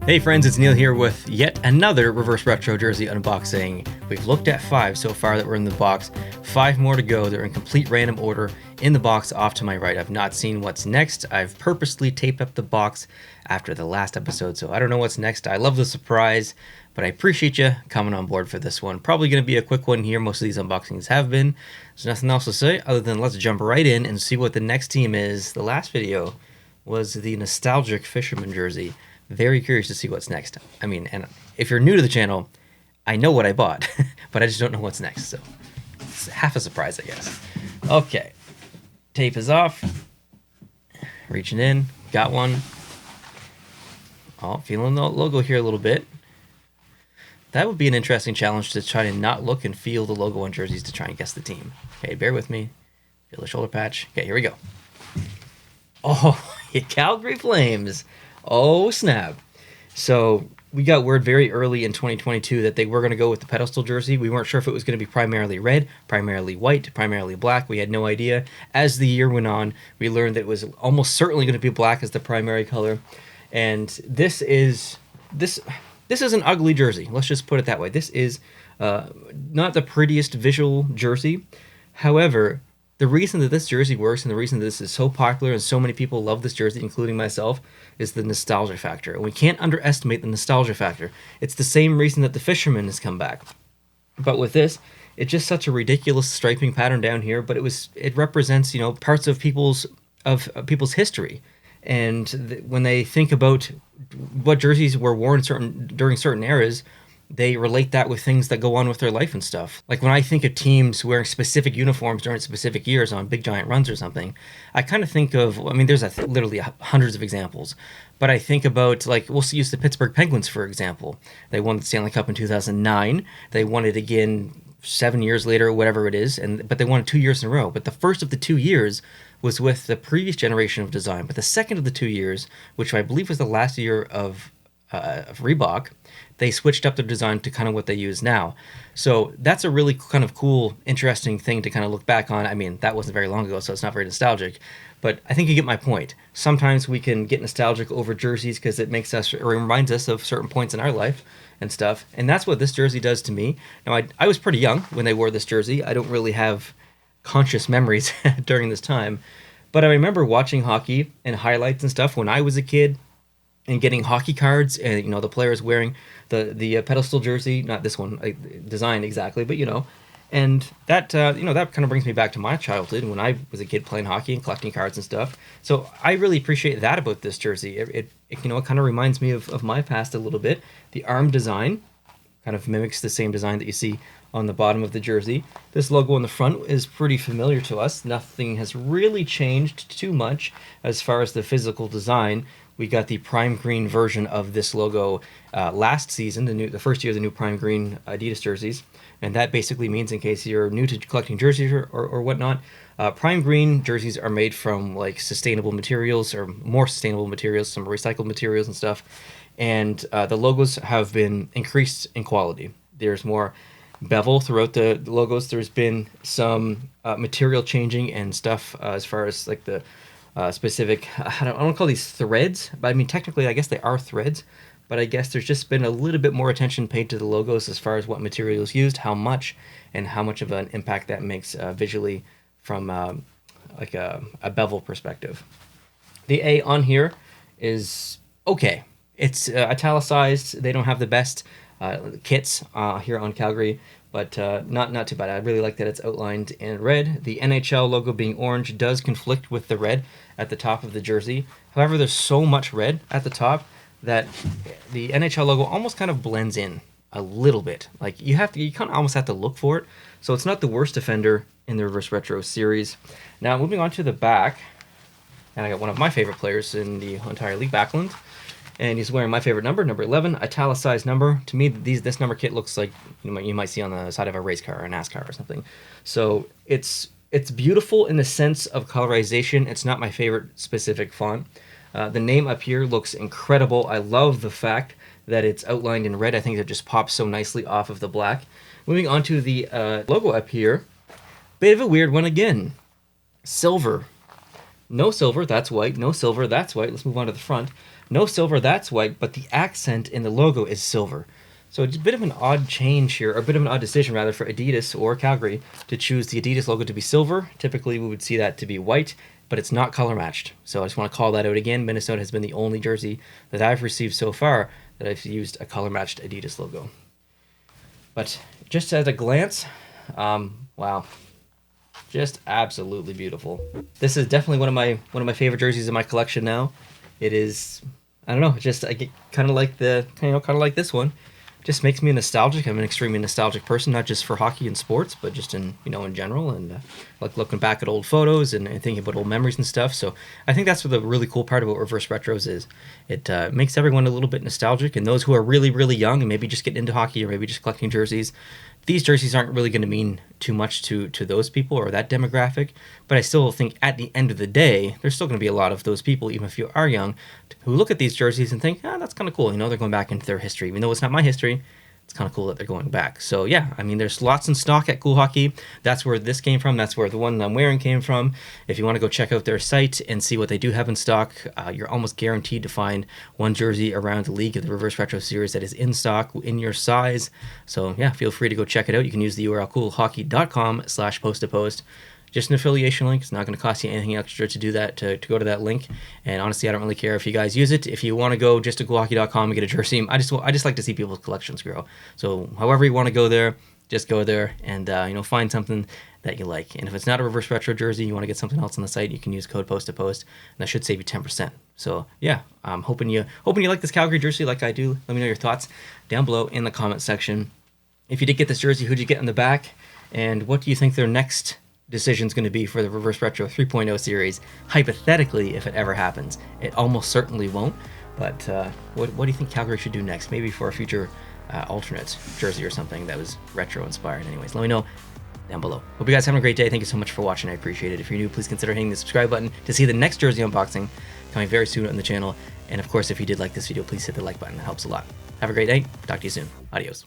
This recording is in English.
Hey friends, it's Neil here with yet another reverse retro jersey unboxing. We've looked at 5 so far that were in the box, 5 more to go. They're in complete random order in the box off to my right. I've not seen what's next. I've purposely taped up the box after the last episode, so I don't know what's next. I love the surprise, but I appreciate you coming on board for this one. Probably going to be a quick one here. Most of these unboxings have been. There's nothing else to say other than let's jump right in and see what the next team is. The last video was the nostalgic fisherman jersey. Very curious to see what's next. I mean, and if you're new to the channel, I know what I bought, but I just don't know what's next, so it's half a surprise, I guess. Okay, tape is off. Reaching in, got one. Oh, feeling the logo here a little bit. That would be an interesting challenge to try to not look and feel the logo on jerseys to try and guess the team. Okay, bear with me. Feel the shoulder patch. Okay, here we go. Oh, Calgary Flames. Oh, snap. So we got word very early in 2022 that they were going to go with the pedestal jersey. We weren't sure if it was going to be primarily red, primarily white, primarily black. We had no idea. As the year went on, we learned that it was almost certainly going to be black as the primary color. And this is an ugly jersey. Let's just put it that way. This is not the prettiest visual jersey. However, the reason that this jersey works and the reason that this is so popular and so many people love this jersey, including myself, is the nostalgia factor. And we can't underestimate the nostalgia factor. It's the same reason that the fisherman has come back. But with this, it's just such a ridiculous striping pattern down here, but it represents, you know, parts of people's history. And when they think about what jerseys were worn during certain eras, they relate that with things that go on with their life and stuff. Like when I think of teams wearing specific uniforms during specific years on big giant runs or something, I kind of think of, I mean, there's literally hundreds of examples, but I think about, like, we'll use the Pittsburgh Penguins, for example. They won the Stanley Cup in 2009. They won it again 7 years later, whatever it is, but they won it 2 years in a row. But the first of the 2 years was with the previous generation of design. But the second of the 2 years, which I believe was the last year of Reebok, they switched up their design to kind of what they use now. So that's a really kind of cool, interesting thing to kind of look back on. I mean, that wasn't very long ago, so it's not very nostalgic, but I think you get my point. Sometimes we can get nostalgic over jerseys because it reminds us of certain points in our life and stuff, and that's what this jersey does to me. Now, I was pretty young when they wore this jersey. I don't really have conscious memories during this time, but I remember watching hockey and highlights and stuff when I was a kid, and getting hockey cards, and you know, the players wearing the pedestal jersey, not this one designed exactly, but you know, and that that kind of brings me back to my childhood when I was a kid playing hockey and collecting cards and stuff. So I really appreciate that about this jersey. It kind of reminds me of my past a little bit. The arm design kind of mimics the same design that you see on the bottom of the jersey. This logo on the front is pretty familiar to us. Nothing has really changed too much as far as the physical design. We got the prime green version of this logo last season, the first year of the new prime green Adidas jerseys, and that basically means, in case you're new to collecting jerseys or whatnot, prime green jerseys are made from like sustainable materials or more sustainable materials, some recycled materials and stuff, and the logos have been increased in quality. There's more bevel throughout the logos. There's been some material changing and stuff as far as like the specific, I don't call these threads, but I mean, technically, I guess they are threads, but I guess there's just been a little bit more attention paid to the logos as far as what material is used, how much, and how much of an impact that makes visually from like a bevel perspective. The A on here is okay. It's italicized. They don't have the best kits here on Calgary, but not too bad. I really like that it's outlined in red. The NHL logo being orange does conflict with the red at the top of the jersey. However, there's so much red at the top that the NHL logo almost kind of blends in a little bit. Like you kind of almost have to look for it. So it's not the worst offender in the Reverse Retro series. Now moving on to the back, and I got one of my favorite players in the entire league, Backlund. And he's wearing my favorite number 11, italicized number. To me, this number kit looks like you might see on the side of a race car or a NASCAR or something. So it's beautiful in the sense of colorization. It's not my favorite specific font. The name up here looks incredible. I love the fact that it's outlined in red. I think it just pops so nicely off of the black. Moving on to the logo up here, bit of a weird one again. Silver. No silver, that's white. No silver, that's white. Let's move on to the front. No silver, that's white, but the accent in the logo is silver. So it's a bit of an odd change here, or a bit of an odd decision rather for Adidas or Calgary to choose the Adidas logo to be silver. Typically we would see that to be white, but it's not color matched. So I just want to call that out again. Minnesota has been the only jersey that I've received so far that I've used a color matched Adidas logo. But just at a glance, wow, just absolutely beautiful. This is definitely one of my favorite jerseys in my collection now. It is, I don't know, just I get kind of like this one. Just makes me nostalgic. I'm an extremely nostalgic person, not just for hockey and sports, but just in in general, and like looking back at old photos and thinking about old memories and stuff. So I think that's what the really cool part about reverse retros is. It makes everyone a little bit nostalgic, and those who are really, really young and maybe just getting into hockey or maybe just collecting jerseys, these jerseys aren't really going to mean too much to those people or that demographic. But I still think at the end of the day, there's still going to be a lot of those people, even if you are young, who look at these jerseys and think, that's kind of cool. They're going back into their history. Even though it's not my history, it's kind of cool that they're going back. So yeah, I mean, there's lots in stock at Cool Hockey. That's where this came from. That's where the one I'm wearing came from. If you want to go check out their site and see what they do have in stock, you're almost guaranteed to find one jersey around the league of the Reverse Retro Series that is in stock in your size. So yeah, feel free to go check it out. You can use the URL coolhockey.com/post-to-post. Just an affiliation link. It's not going to cost you anything extra to do that, to go to that link. And honestly, I don't really care if you guys use it. If you want to go just to coolhockey.com and get a jersey, I just like to see people's collections grow. So however you want to go there, just go there and find something that you like. And if it's not a reverse retro jersey, you want to get something else on the site, you can use code post to post, and that should save you 10%. So yeah, I'm hoping you like this Calgary jersey like I do. Let me know your thoughts down below in the comment section. If you did get this jersey, who'd you get in the back, and what do you think their next decision's going to be for the Reverse Retro 3.0 series, hypothetically, if it ever happens. It almost certainly won't, but what do you think Calgary should do next? Maybe for a future alternate jersey or something that was retro inspired. Anyways, let me know down below. Hope you guys having a great day. Thank you so much for watching. I appreciate it. If you're new, please consider hitting the subscribe button to see the next jersey unboxing coming very soon on the channel. And of course, if you did like this video, please hit the like button. It helps a lot. Have a great day. Talk to you soon. Adios.